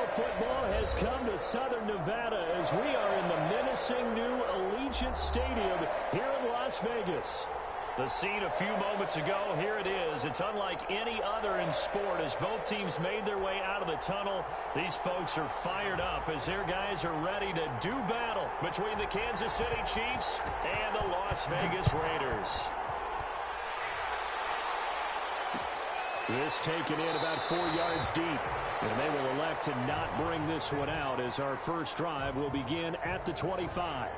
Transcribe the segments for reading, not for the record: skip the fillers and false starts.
football has come to Southern Nevada as we are in the menacing new Allegiant Stadium here in Las Vegas. The scene a few moments ago, here it is. It's unlike any other in sport as both teams made their way out of the tunnel. These folks are fired up as their guys are ready to do battle between the Kansas City Chiefs and the Las Vegas Raiders. This taken in about 4 yards deep. And they will elect to not bring this one out as our first drive will begin at the 25.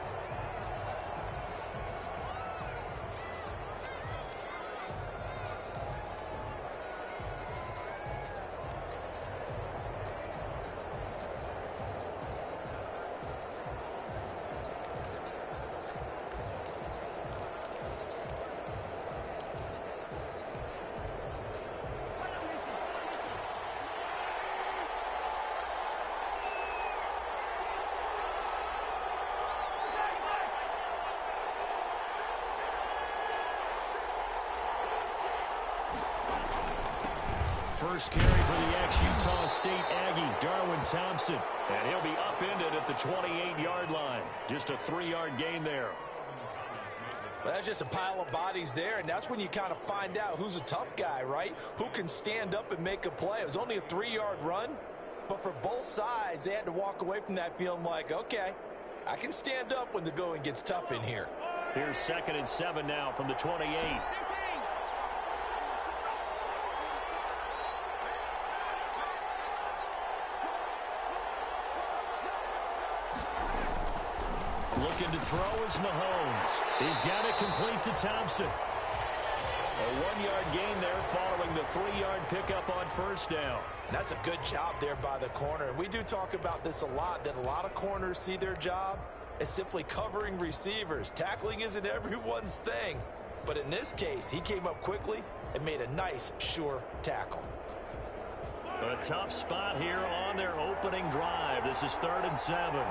First carry for the ex-Utah State Aggie, Darwin Thompson. And he'll be upended at the 28-yard line. Just a 3-yard gain there. Well, that's just a pile of bodies there, and that's when you kind of find out who's a tough guy, right? Who can stand up and make a play. It was only a 3-yard run, but for both sides, they had to walk away from that feeling like, okay, I can stand up when the going gets tough in here. Here's 2nd and 7 now from the 28. Looking to throw is Mahomes. He's got it complete to Thompson. A 1-yard gain there following the 3-yard pickup on first down. And that's a good job there by the corner. And we do talk about this a lot, that a lot of corners see their job as simply covering receivers. Tackling isn't everyone's thing. But in this case, he came up quickly and made a nice, sure tackle. A tough spot here on their opening drive. This is 3rd and 7.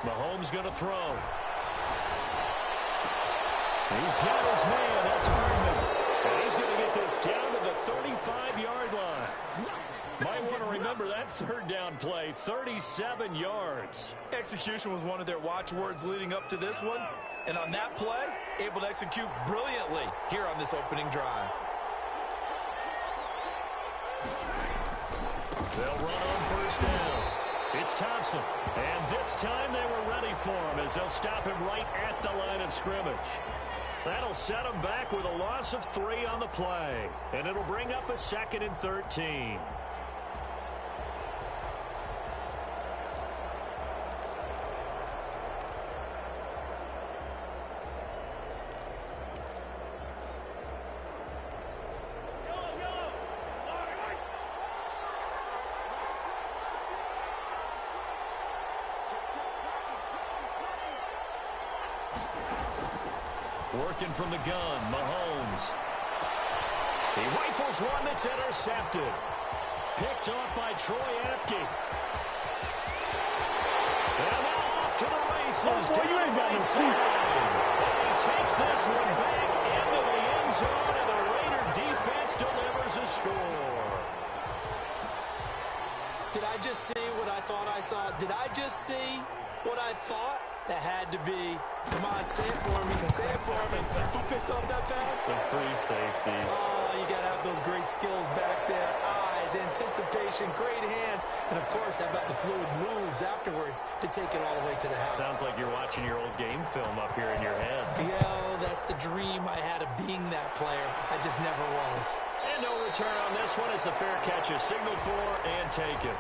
Mahomes going to throw. He's got his man. That's Hardman. And he's going to get this down to the 35-yard line. Might want to remember that 3rd down play, 37 yards. Execution was one of their watchwords leading up to this one. And on that play, able to execute brilliantly here on this opening drive. They'll run on first down. It's Thompson, and this time they were ready for him as they'll stop him right at the line of scrimmage. That'll set him back with a loss of 3 on the play, and it'll bring up a 2nd and 13. Working from the gun, Mahomes. He rifles one that's intercepted. Picked off by Troy Apke. And now off to the races. Down the right side. He takes this one back into the end zone, and the Raider defense delivers a score. Did I just see what I thought I saw? Did I just see what I thought? That had to be. Come on, say it for me. Say it for me. Who picked up that pass? A free safety. Oh, you got to have those great skills back there. Eyes, anticipation, great hands. And, of course, how about the fluid moves afterwards to take it all the way to the house? Sounds like you're watching your old game film up here in your head. Yeah, that's the dream I had of being that player. I just never was. And no return on this one as the fair catch is signaled for and taken.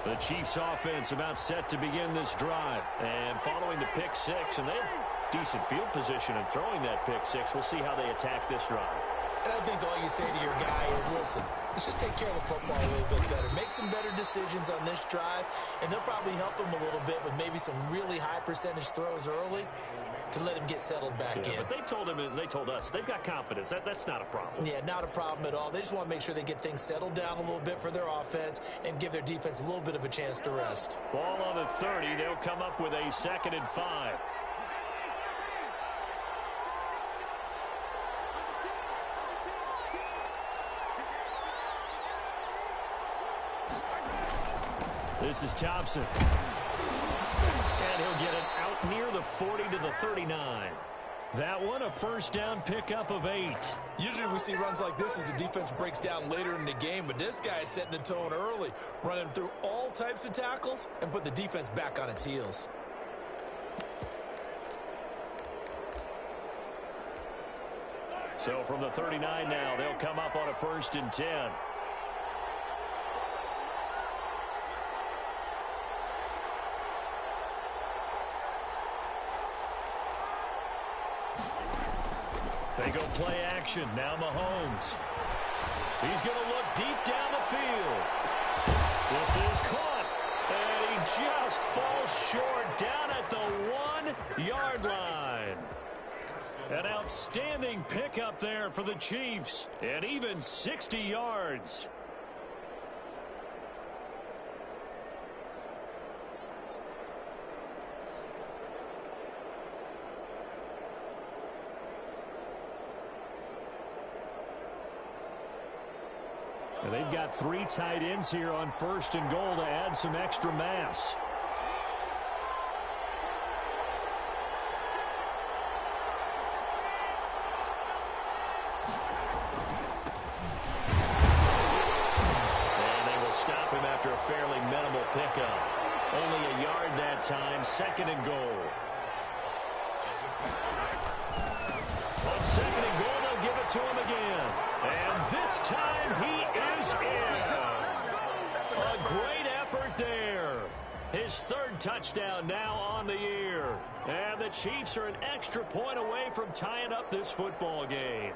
The Chiefs offense about set to begin this drive. And following the pick six, and they have decent field position in throwing that pick six. We'll see how they attack this drive. And I think all you say to your guy is, listen, let's just take care of the football a little bit better. Make some better decisions on this drive, and they'll probably help him a little bit with maybe some really high percentage throws early to let him get settled back in. But they told us they've got confidence. That's not a problem. Yeah, not a problem at all. They just want to make sure they get things settled down a little bit for their offense and give their defense a little bit of a chance to rest. Ball on the 30. They'll come up with a 2nd and 5. This is Thompson. And he'll get it out near the 40 to the 39. That one, a first down pickup of 8. Usually we see runs like this as the defense breaks down later in the game, but this guy is setting the tone early, running through all types of tackles and put the defense back on its heels. So from the 39 now, they'll come up on a 1st and 10. They go play action. Now Mahomes. He's going to look deep down the field. This is caught. And he just falls short down at the 1-yard line. An outstanding pickup there for the Chiefs. And even 60 yards. And they've got 3 tight ends here on 1st and goal to add some extra mass. And they will stop him after a fairly minimal pickup. Only a yard that time, 2nd and goal. On 2nd and goal, they'll give it to him again. And this time he is in. A great effort there. His 3rd touchdown now on the year. And the Chiefs are an extra point away from tying up this football game.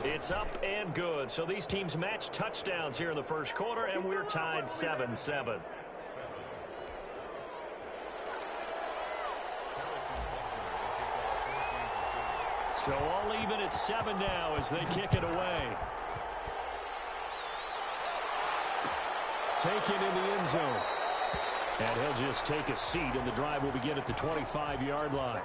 It's up and good. So these teams match touchdowns here in the 1st quarter, and we're tied 7-7. So all even at 7 now as they kick it away. Taken in the end zone. And he'll just take a seat, and the drive will begin at the 25-yard line.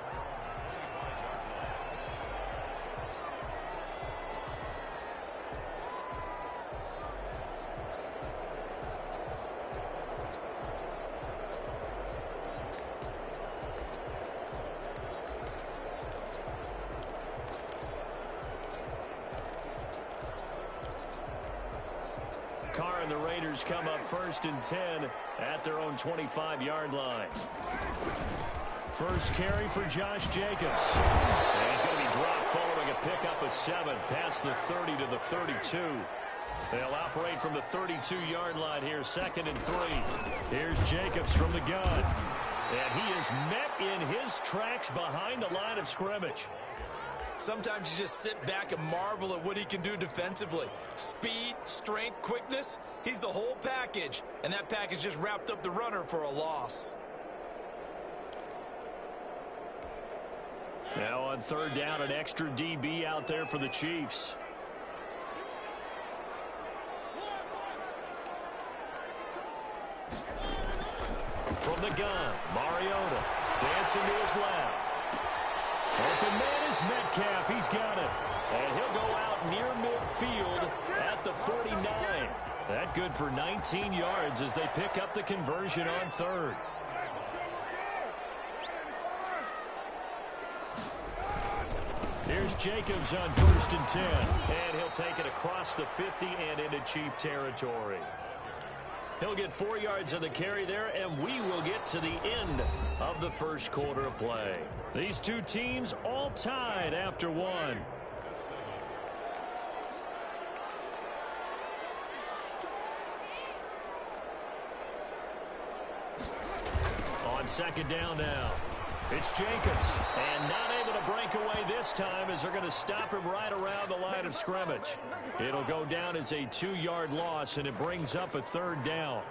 Carr and the Raiders come up 1st and 10 at their own 25-yard line. First carry for Josh Jacobs. And he's going to be dropped following a pickup of 7 past the 30 to the 32. They'll operate from the 32-yard line here, 2nd and 3. Here's Jacobs from the gun. And he is met in his tracks behind the line of scrimmage. Sometimes you just sit back and marvel at what he can do defensively. Speed, strength, quickness, he's the whole package. And that package just wrapped up the runner for a loss. Now on 3rd down, an extra DB out there for the Chiefs. From the gun, Mariota dancing to his left. Open man is Metcalf. He's got it. And he'll go out near midfield at the 49. That good for 19 yards as they pick up the conversion on 3rd. Here's Jacobs on 1st and 10. And he'll take it across the 50 and into Chief territory. He'll get 4 yards on the carry there, and we will get to the end of the 1st quarter of play. These two teams all tied after 1. on second down now. It's Jacobs, and not able to break away this time as they're going to stop him right around the line of scrimmage. It'll go down as a 2-yard loss, and it brings up a third down.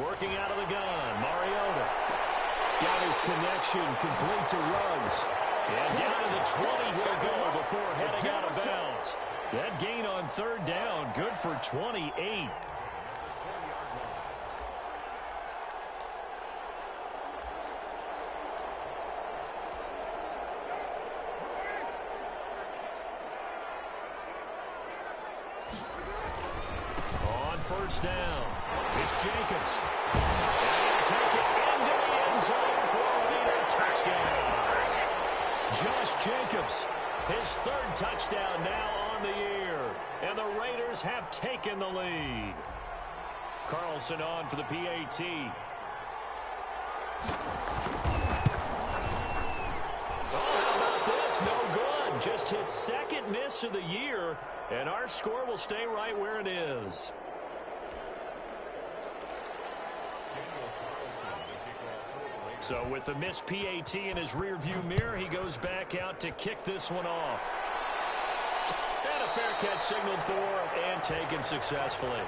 Working out of the gun, Mariota. Got his connection, complete to Ruggs. And down to the 20 he'll go before heading out of bounds. That gain on third down, good for 28. On first down, it's Jacobs. And he'll take it into the end zone for a Raider touchdown. Josh Jacobs, his third touchdown now on the year. And the Raiders have taken the lead. Carlson on for the PAT. Oh, how about this? No good. Just his second miss of the year. And our score will stay right where it is. So with the missed PAT in his rearview mirror, he goes back out to kick this one off. And a fair catch signaled for and taken successfully.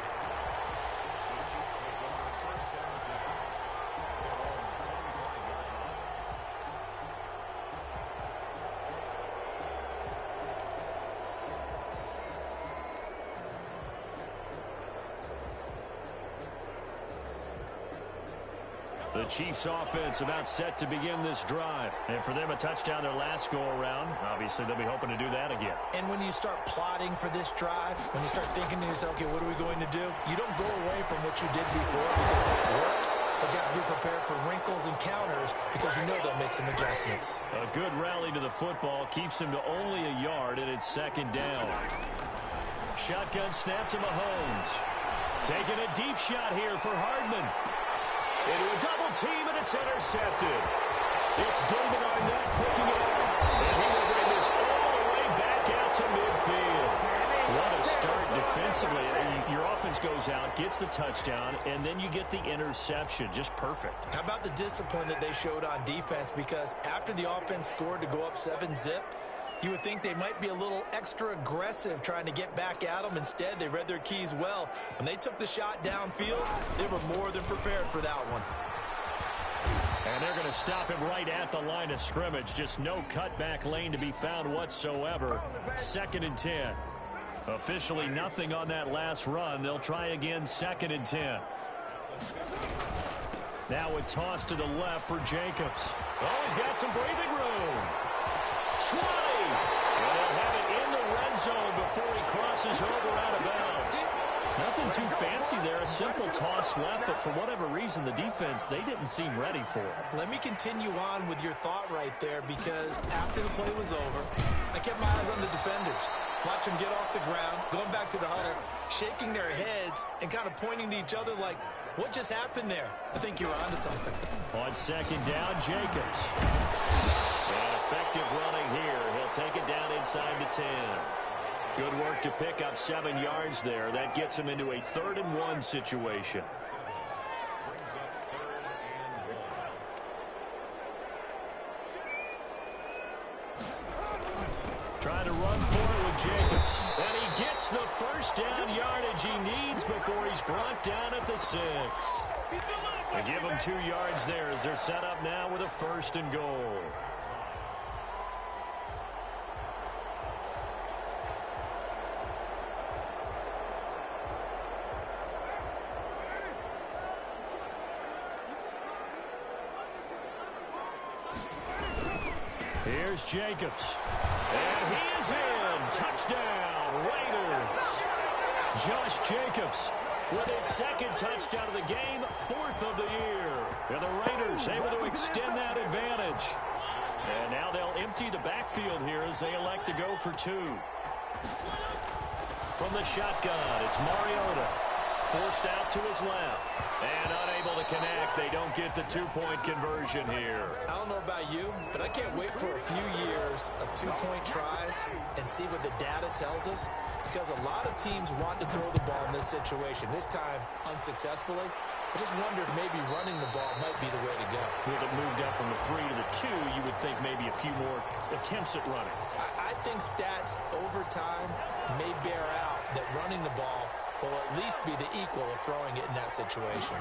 The Chiefs offense about set to begin this drive. And for them, a touchdown their last go-around. Obviously, they'll be hoping to do that again. And when you start plotting for this drive, when you start thinking to yourself, okay, what are we going to do? You don't go away from what you did before because that worked. But you have to be prepared for wrinkles and counters because you know they'll make some adjustments. A good rally to the football keeps him to only a yard, and it's second down. Shotgun snap to Mahomes. Taking a deep shot here for Hardman. Into a double team, and it's intercepted. It's David Arnett picking it up, and he will bring this all the way back out to midfield. What a start defensively. Your offense goes out, gets the touchdown, and then you get the interception. Just perfect. How about the discipline that they showed on defense? Because after the offense scored to go up 7-zip, you would think they might be a little extra aggressive trying to get back at them. Instead, they read their keys well. When they took the shot downfield, they were more than prepared for that one. And they're going to stop him right at the line of scrimmage. Just no cutback lane to be found whatsoever. 2nd and 10. Officially nothing on that last run. They'll try again 2nd and 10. Now a toss to the left for Jacobs. Oh, he's got some breathing room. 20. And they'll have it in the red zone before he crosses over out of bounds. Nothing too fancy there. A simple toss left, but for whatever reason, the defense, they didn't seem ready for it. Let me continue on with your thought right there, because after the play was over, I kept my eyes on the defenders. Watch them get off the ground, going back to the huddle, shaking their heads and kind of pointing to each other like, what just happened there? I think you're onto something. On second down, Jacobs. And effective running here. He'll take it down inside the 10. Good work to pick up 7 yards there. That gets him into a 3rd and 1 situation. Trying to run forward with Jacobs. And he gets the first down yardage he needs before he's brought down at the 6. They give him 2 yards there as they're set up now with a 1st and goal. Here's Jacobs. And he is in. Touchdown, Raiders. Josh Jacobs with his 2nd touchdown of the game, 4th of the year. And the Raiders able to extend that advantage. And now they'll empty the backfield here as they elect to go for 2. From the shotgun, it's Mariota. Forced out to his left. And unable to connect. They don't get the two-point conversion here. I don't know about you, but I can't wait for a few years of two-point tries and see what the data tells us, because a lot of teams want to throw the ball in this situation, this time unsuccessfully. I just wonder if maybe running the ball might be the way to go. With it moved up from the 3 to the 2, you would think maybe a few more attempts at running. I think stats over time may bear out that running the ball will at least be the equal of throwing it in that situation.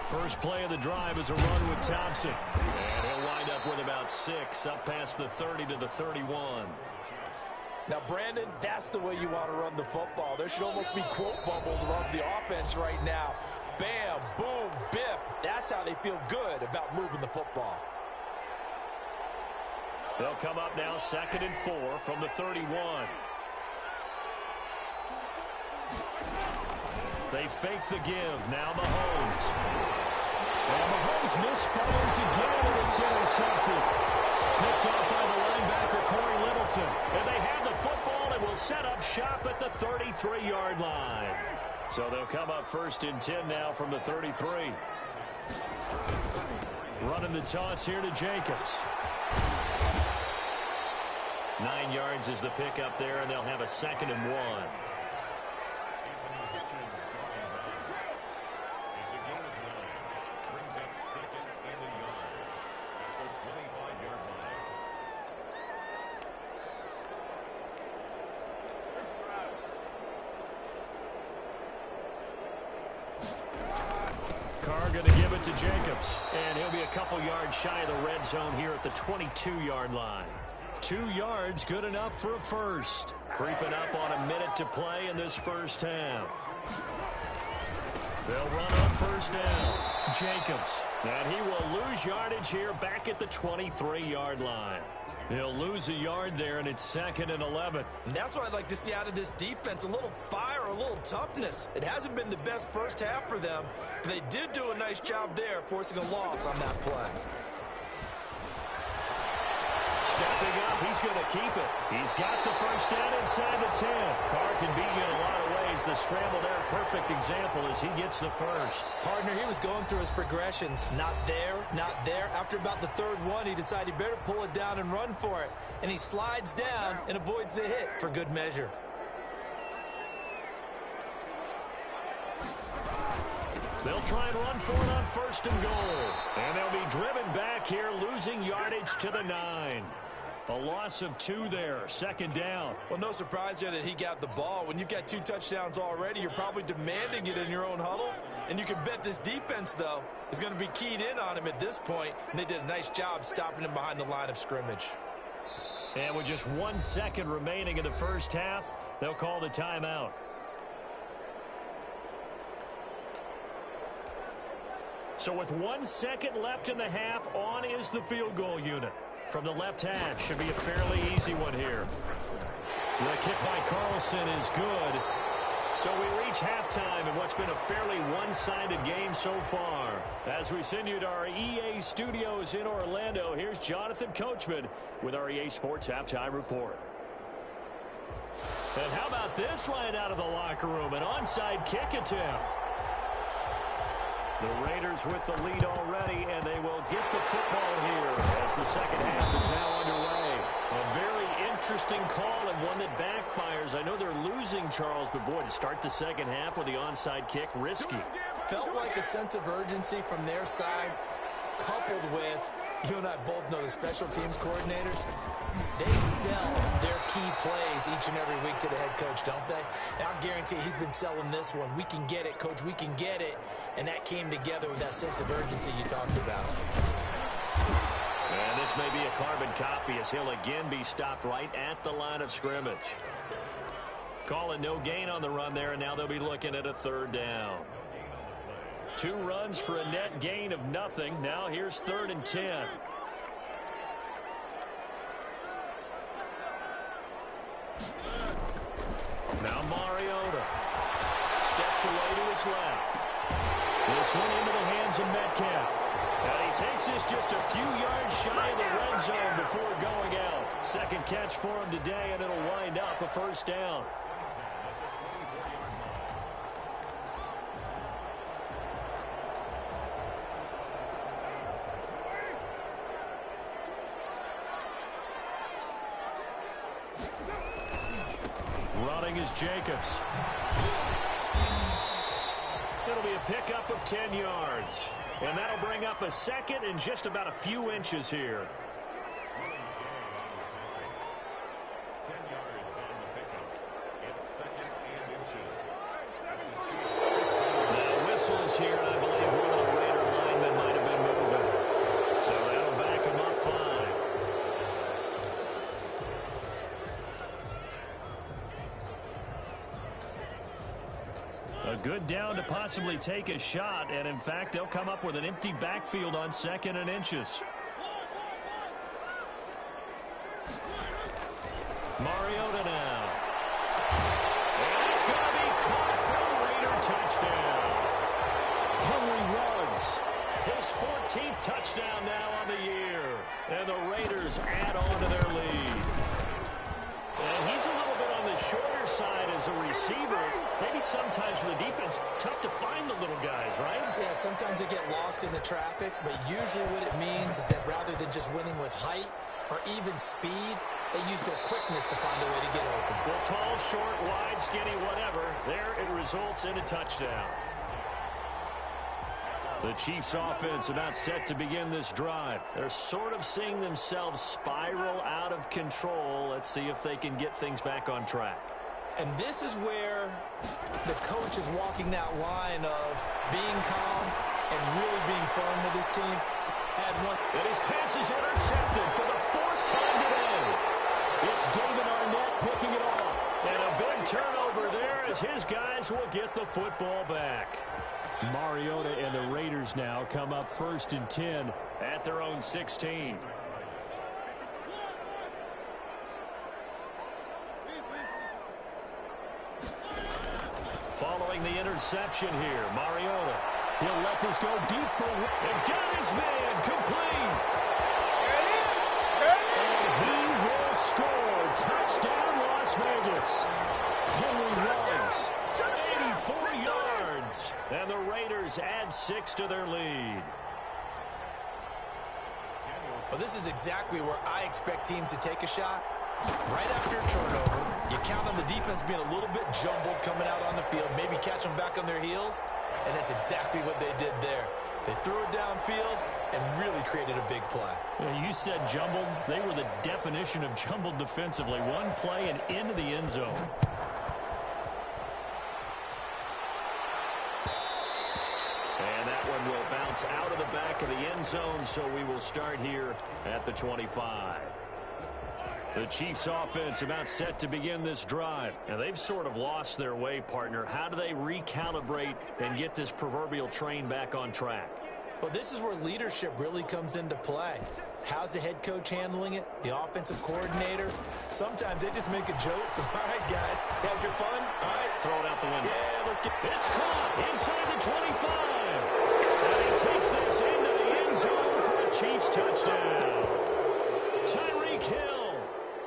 First play of the drive is a run with Thompson. And he'll wind up with about 6, up past the 30 to the 31. Now, Brandon, that's the way you want to run the football. There should almost be quote bubbles above the offense right now. Bam, boom, biff. That's how they feel good about moving the football. They'll come up now 2nd and 4 from the 31. They fake the give. Now Mahomes. And Mahomes misfires again, and it's intercepted. Picked off by the linebacker, Corey Littleton. And they have the football and will set up shop at the 33-yard line. So they'll come up 1st and 10 now from the 33. Running the toss here to Jacobs. 9 yards is the pickup there, and they'll have a 2nd and 1. Carr going to give it to Jacobs, and he'll be a couple yards shy of the red zone here at the 22-yard line. 2 yards, good enough for a first. Creeping up on a minute to play in this first half. They'll run on 1st down. Jacobs, and he will lose yardage here back at the 23-yard line. He'll lose a yard there, and it's 2nd and 11. And that's what I'd like to see out of this defense, a little fire, a little toughness. It hasn't been the best first half for them, but they did do a nice job there, forcing a loss on that play. Stepping up, he's going to keep it. He's got the first down inside the 10. Carr can beat you in a lot of ways. The scramble there, perfect example as he gets the first. Partner, he was going through his progressions. Not there, not there. After about the 3rd one, he decided he better pull it down and run for it. And he slides down and avoids the hit for good measure. They'll try and run for it on 1st and goal. And they'll be driven back here, losing yardage to the 9. A loss of 2 there, 2nd down. Well, no surprise there that he got the ball. When you've got 2 touchdowns already, you're probably demanding it in your own huddle. And you can bet this defense, though, is going to be keyed in on him at this point. And they did a nice job stopping him behind the line of scrimmage. And with just 1 second remaining in the first half, they'll call the timeout. So with 1 second left in the half, on is the field goal unit. From the left hash, should be a fairly easy one here. The kick by Carlson is good. So we reach halftime in what's been a fairly one-sided game so far. As we send you to our EA studios in Orlando, here's Jonathan Coachman with our EA Sports Halftime Report. And how about this right out of the locker room? An onside kick attempt. The Raiders with the lead already, and they will get the football here as the second half is now underway. A very interesting call and one that backfires. I know they're losing, Charles, but boy, to start the second half with the onside kick, risky. Felt like a sense of urgency from their side, coupled with, you and I both know the special teams coordinators, they sell their key plays each and every week to the head coach, don't they? And I guarantee he's been selling this one. We can get it, coach, we can get it. And that came together with that sense of urgency you talked about. And this may be a carbon copy as he'll again be stopped right at the line of scrimmage. Calling no gain on the run there, and now they'll be looking at a 3rd down. 2 runs for a net gain of nothing. Now here's 3rd and 10. Now Mariota steps away to his left. This one into the hands of Metcalf. And he takes this just a few yards shy of the red zone before going out. Second catch for him today, and it'll wind up a 1st down. inbounding is Jacobs. It'll be a pickup of 10 yards. And that'll bring up a second and just about a few inches here. 10 yards on the pickup. It's second and inches. Now whistles here, and I believe one of the Raider linemen might have been moving. So that'll back him up 5. A good down to possibly take a shot, and in fact, they'll come up with an empty backfield on 2nd and inches. Mariota now. And it's going to be caught for a Raider touchdown. Henry runs. His 14th touchdown now on the year. And the Raiders add on to their lead. And he's a little bit on the shorter side as a receiver. Maybe sometimes for the defense, tough to find the little guys, right? Yeah, sometimes they get lost in the traffic, but usually what it means is that rather than just winning with height or even speed, they use their quickness to find a way to get open. Well, tall, short, wide, skinny, whatever. There it results in a touchdown. The Chiefs offense about set to begin this drive. They're sort of seeing themselves spiral out of control. Let's see if they can get things back on track. And this is where the coach is walking that line of being calm and really being firm with his team. And his pass is intercepted for the 4th time today. It's David Arnett picking it off. And a big turnover there as his guys will get the football back. Mariota and the Raiders now come up 1st and 10 at their own 16. Following the interception here, Mariota. He'll let this go deep for and got his man complete. And he will score. Touchdown, Las Vegas. Henry runs 84 yards. And the Raiders add 6 to their lead. Well, this is exactly where I expect teams to take a shot. Right after a turnover, you count on the defense being a little bit jumbled coming out on the field, maybe catch them back on their heels, and that's exactly what they did there. They threw it downfield and really created a big play. Yeah, you said jumbled. They were the definition of jumbled defensively. One play and into the end zone. And that one will bounce out of the back of the end zone, so we will start here at the 25. The Chiefs offense about set to begin this drive. Now, they've sort of lost their way, partner. How do they recalibrate and get this proverbial train back on track? Well, this is where leadership really comes into play. How's the head coach handling it? The offensive coordinator? Sometimes they just make a joke. All right, guys, had your fun? All right. Throw it out the window. Yeah, let's get... It's caught inside the 25. And he takes this into the end zone for a Chiefs touchdown. Tyreek Hill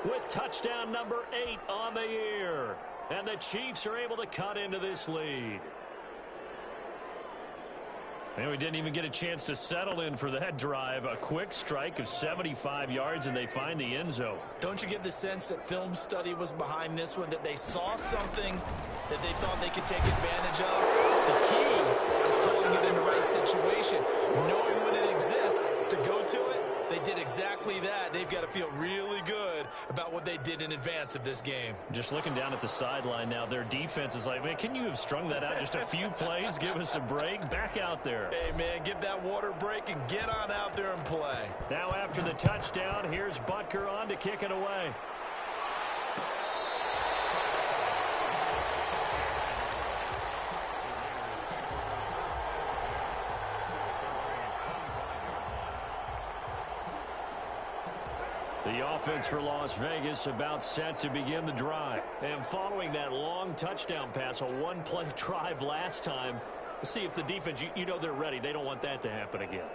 with touchdown number 8 on the year. And the Chiefs are able to cut into this lead. And we didn't even get a chance to settle in for that drive. A quick strike of 75 yards, and they find the end zone. Don't you get the sense that film study was behind this one, that they saw something that they thought they could take advantage of? The key is calling it in the right situation, knowing when it exists to go to it. They did exactly that. They've got to feel really good about what they did in advance of this game. Just looking down at the sideline now, their defense is like, man, can you have strung that out just a few plays? Give us a break. Back out there. Hey, man, give that water break and get on out there and play. Now after the touchdown, here's Butker on to kick it away. The offense for Las Vegas about set to begin the drive. And following that long touchdown pass, a one-play drive last time, see if the defense, you know they're ready. They don't want that to happen again.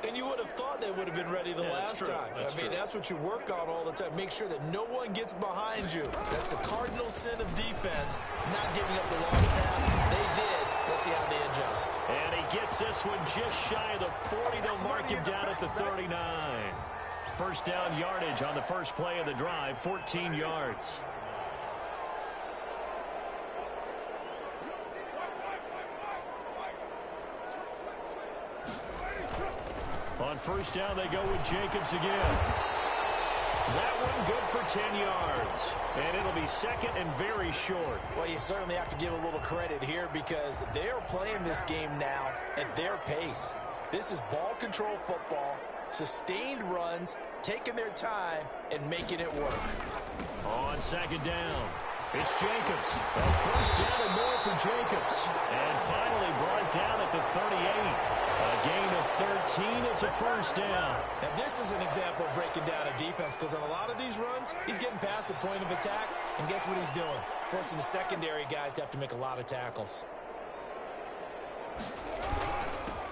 And you would have thought they would have been ready the last time. I mean, that's what you work on all the time. Make sure that no one gets behind you. That's the cardinal sin of defense, not giving up the long pass. They did. Let's see how they adjust. And he gets this one just shy of the 40. They'll mark him down at the 39. First down yardage on the first play of the drive, 14 yards. On first down, they go with Jacobs again. That one good for 10 yards. And it'll be second and very short. Well, you certainly have to give a little credit here because they are playing this game now at their pace. This is ball control football, sustained runs, taking their time, and making it work. On second down, it's Jacobs. A first down and more for Jacobs. And finally brought down at the 38. A gain of 13. It's a first down. Now, this is an example of breaking down a defense because on a lot of these runs, he's getting past the point of attack, and guess what he's doing? Forcing the secondary guys to have to make a lot of tackles.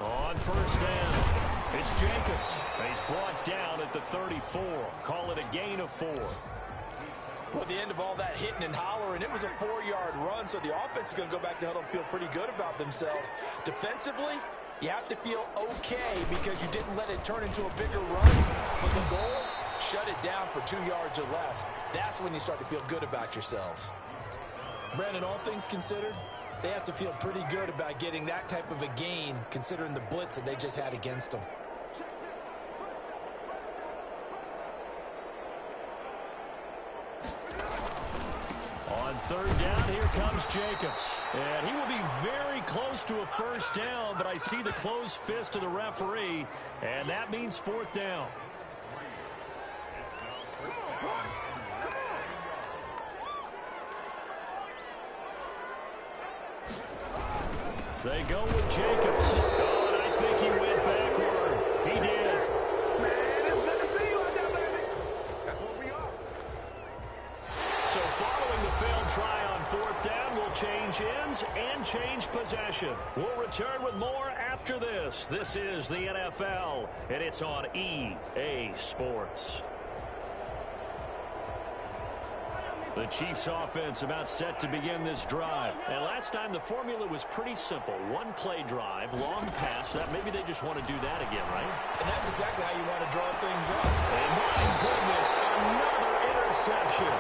On first down, it's Jacobs. He's brought down at the 34. Call it a gain of 4. Well, at the end of all that hitting and hollering, it was a 4-yard run, so the offense is going to go back to huddle and feel pretty good about themselves. Defensively, you have to feel okay because you didn't let it turn into a bigger run, but the goal, shut it down for 2 yards or less. That's when you start to feel good about yourselves. Brandon, all things considered, they have to feel pretty good about getting that type of a gain considering the blitz that they just had against them. On third down, here comes Jacobs. And he will be very close to a first down, but I see the closed fist of the referee, and that means fourth down. They go with Jacobs. Oh, and I think he went backward. He did. So following the failed try on fourth down, we'll change ends and change possession. We'll return with more after this. This is the NFL, and it's on EA Sports. The Chiefs offense about set to begin this drive. And last time the formula was pretty simple. One play drive, long pass. That maybe they just want to do that again, right? And that's exactly how you want to draw things up. And my goodness, another interception.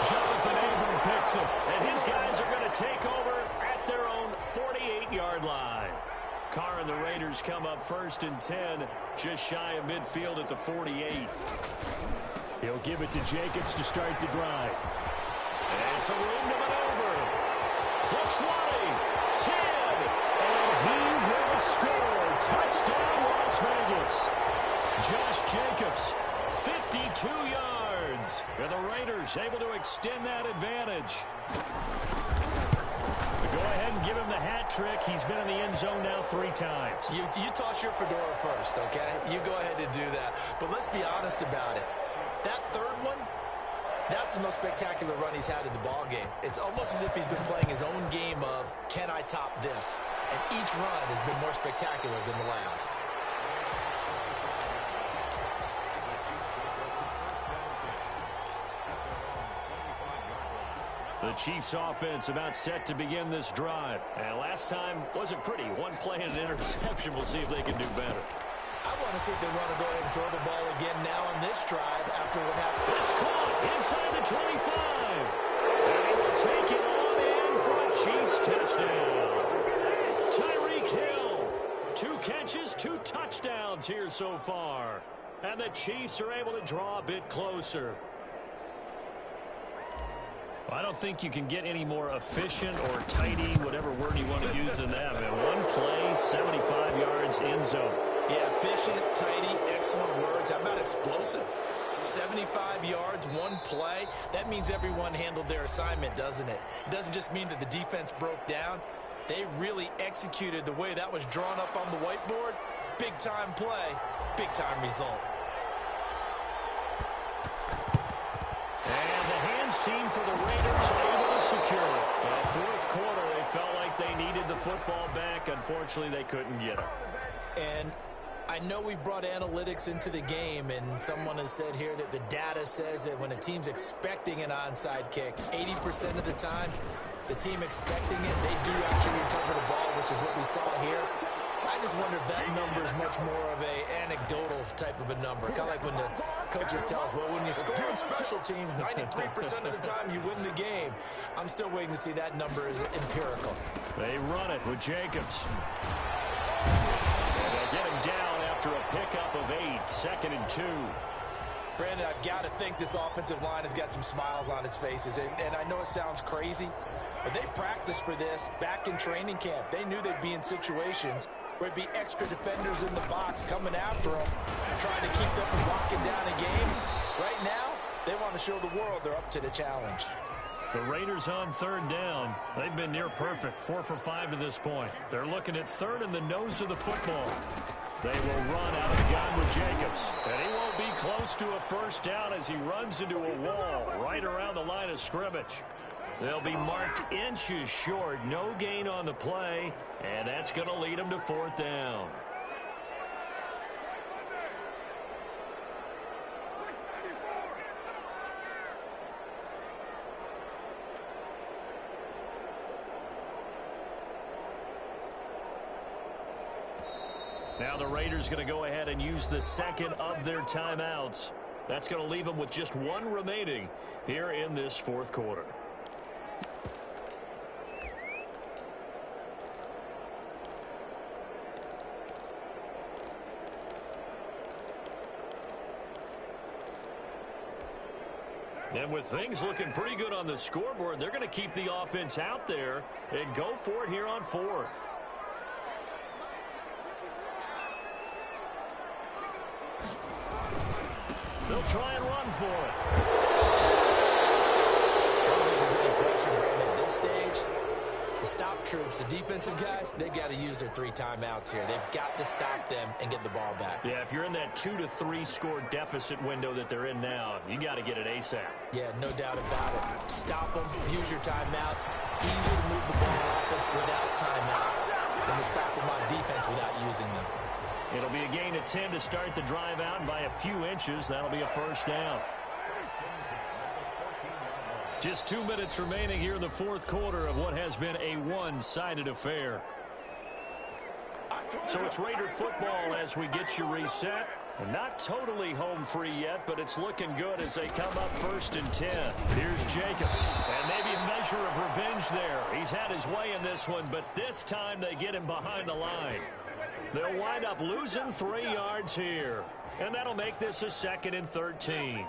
Jonathan Abram picks him, and his guys are going to take over at their own 48-yard line. Carr and the Raiders come up first and 10, just shy of midfield at the 48. He'll give it to Jacobs to start the drive. And some room to maneuver. The 20, 10, and he will score. Touchdown, Las Vegas. Josh Jacobs, 52 yards. And the Raiders able to extend that advantage. Go ahead and give him the hat trick. He's been in the end zone now 3 times. You toss your fedora first, okay? You go ahead and do that. But let's be honest about it. That third one, that's the most spectacular run he's had in the ballgame. It's almost as if he's been playing his own game of, can I top this? And each run has been more spectacular than the last. The Chiefs offense about set to begin this drive. And last time wasn't pretty. One play and an interception. We'll see if they can do better. I want to see if they want to go ahead and throw the ball again now on this drive after what happened. It's caught inside the 25. And he will take it on in for a Chiefs touchdown. Tyreek Hill, 2 catches, 2 touchdowns here so far. And the Chiefs are able to draw a bit closer. I don't think you can get any more efficient or tidy, whatever word you want to use in that. Man, one play, 75 yards, end zone. Yeah, efficient, tidy, excellent words. How about explosive? 75 yards, one play. That means everyone handled their assignment, doesn't it? It doesn't just mean that the defense broke down. They really executed the way that was drawn up on the whiteboard. Big-time play, big-time result. And the hands team for the Raiders are able to secure it. Fourth quarter, they felt like they needed the football back. Unfortunately, they couldn't get it. And I know we brought analytics into the game, and someone has said here that the data says that when a team's expecting an onside kick, 80% of the time, the team expecting it, they do actually recover the ball, which is what we saw here. I just wonder if that number is much more of a anecdotal type of a number. Kind of like when the coaches tell us, well, when you score on special teams, 93% of the time you win the game. I'm still waiting to see that number is empirical. They run it with Jacobs. They'll get him down after after a pickup of 8, 2nd and 2. Brandon, I've got to think this offensive line has got some smiles on its faces. And I know it sounds crazy, but they practiced for this back in training camp. They knew they'd be in situations where it'd be extra defenders in the box coming after them and trying to keep them from locking down a game. Right now, they want to show the world they're up to the challenge. The Raiders on 3rd down. They've been near perfect, 4 for 5 to this point. They're looking at 3rd and the nose of the football. They will run out of the gun with Jacobs. And he won't be close to a first down as he runs into a wall right around the line of scrimmage. They'll be marked inches short. No gain on the play. And that's going to lead them to 4th down. Now the Raiders going to go ahead and use the second of their timeouts. That's going to leave them with just 1 remaining here in this 4th quarter. And with things looking pretty good on the scoreboard, they're going to keep the offense out there and go for it here on 4th. They'll try and run for it. I don't think there's any question, Brandon, at this stage. The stop troops, the defensive guys, they got to use their 3 timeouts here. They've got to stop them and get the ball back. Yeah, if you're in that 2 to 3 score deficit window that they're in now, you got to get it ASAP. Yeah, no doubt about it. Stop them, use your timeouts. Easier to move the ball on offense without timeouts than to stop them on defense without using them. It'll be a gain of 10 to start the drive out, and by a few inches, that'll be a first down. Just 2 minutes remaining here in the 4th quarter of what has been a one-sided affair. So it's Raider football as we get you reset. And not totally home free yet, but it's looking good as they come up 1st and 10. Here's Jacobs. And maybe a measure of revenge there. He's had his way in this one, but this time they get him behind the line. They'll wind up losing 3 yards here. And that'll make this a 2nd and 13.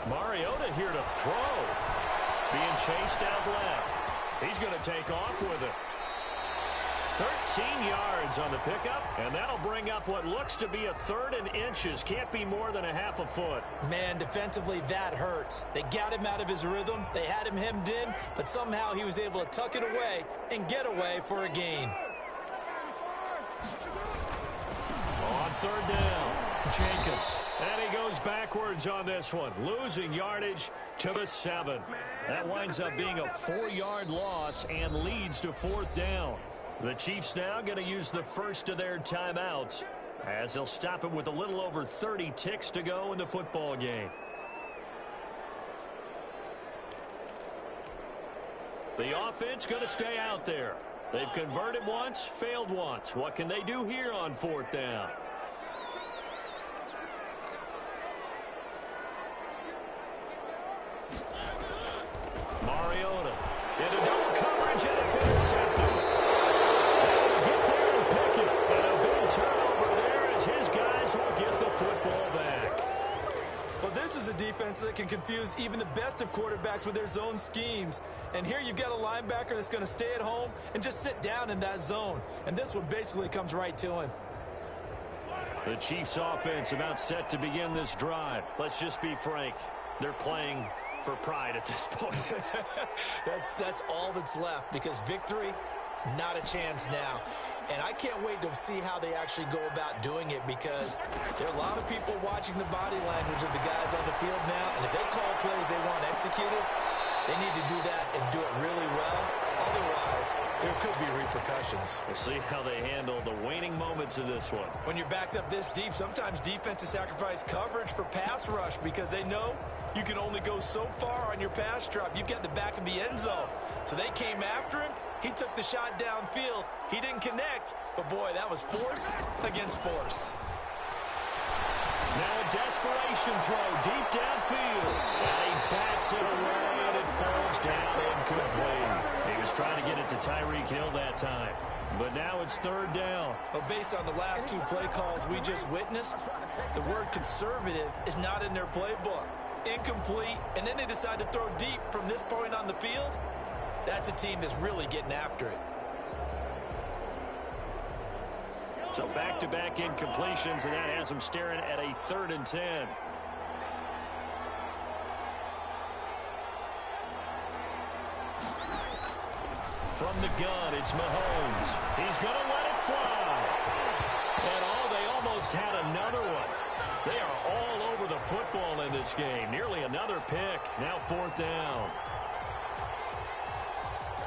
Mariota here to throw. Being chased out left. He's going to take off with it. 13 yards on the pickup, and that'll bring up what looks to be a 3rd and inches. Can't be more than a half a foot. Man, defensively, that hurts. They got him out of his rhythm. They had him hemmed in, but somehow he was able to tuck it away and get away for a gain. On 3rd down, Jacobs. And he goes backwards on this one, losing yardage to the 7. That winds up being a 4-yard loss and leads to 4th down. The Chiefs now going to use the first of their timeouts as they'll stop it with a little over 30 ticks to go in the football game. The offense going to stay out there. They've converted once, failed once. What can they do here on 4th down? Mariota into double coverage, and it's intercepted. They'll get there and pick it. And a big turnover there as his guys will get the football back. Well, this is a defense that can confuse even the best of quarterbacks with their zone schemes. And here you've got a linebacker that's going to stay at home and just sit down in that zone. And this one basically comes right to him. The Chiefs offense about set to begin this drive. Let's just be frank. They're playing for pride at this point. That's all that's left, because victory, not a chance now. And I can't wait to see how they actually go about doing it, because there are a lot of people watching the body language of the guys on the field now, and if they call plays they want executed, they need to do that and do it really well. Otherwise, there could be repercussions. We'll see how they handle the waning moments of this one. When you're backed up this deep, sometimes defenses sacrifice coverage for pass rush because they know you can only go so far on your pass drop. You've got the back of the end zone. So they came after him. He took the shot downfield. He didn't connect. But, boy, that was force against force. Now a desperation throw deep downfield. And he bats it away, and it falls down incomplete. He was trying to get it to Tyreek Hill that time. But now it's third down. But based on the last two play calls we just witnessed, the word conservative is not in their playbook. Incomplete, and then they decide to throw deep from this point on the field. That's a team that's really getting after it. So back-to-back incompletions, and that has them staring at a 3rd and 10. From the gun, it's Mahomes. He's going to let it fly. And they almost had another one. They are all over the football in this game. Nearly another pick. Now 4th down.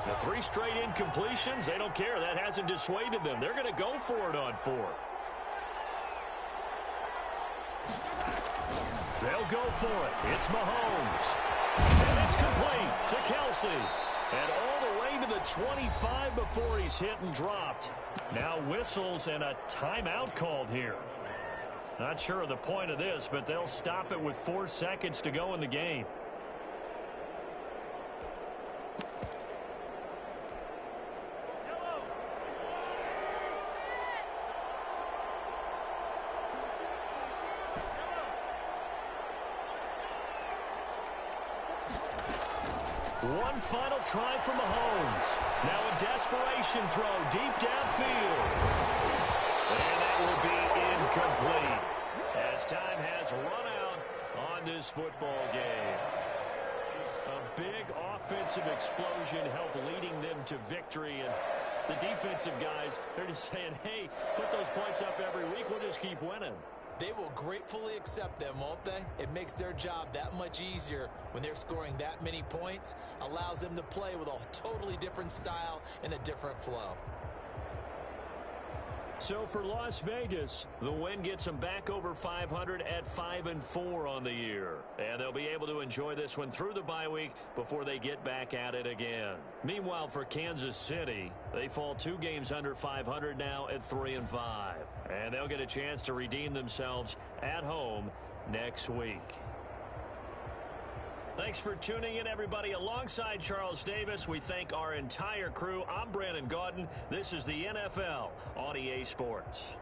The 3 straight incompletions, they don't care. That hasn't dissuaded them. They're going to go for it on 4th. They'll go for it. It's Mahomes. And it's complete to Kelsey. And all the way to the 25 before he's hit and dropped. Now whistles and a timeout called here. Not sure of the point of this, but they'll stop it with 4 seconds to go in the game. One final try from Mahomes. Now a desperation throw deep downfield. And that will be incomplete as time has run out on this football game. A big offensive explosion helped leading them to victory. And the defensive guys, they're just saying, hey, put those points up every week. We'll just keep winning. They will gratefully accept them, won't they? It makes their job that much easier when they're scoring that many points. Allows them to play with a totally different style and a different flow. So for Las Vegas, the win gets them back over 500 at 5-4 on the year. And they'll be able to enjoy this one through the bye week before they get back at it again. Meanwhile, for Kansas City, they fall 2 games under 500 now at 3-5. And they'll get a chance to redeem themselves at home next week. Thanks for tuning in, everybody. Alongside Charles Davis, we thank our entire crew. I'm Brandon Gaudin. This is the NFL on EA Sports.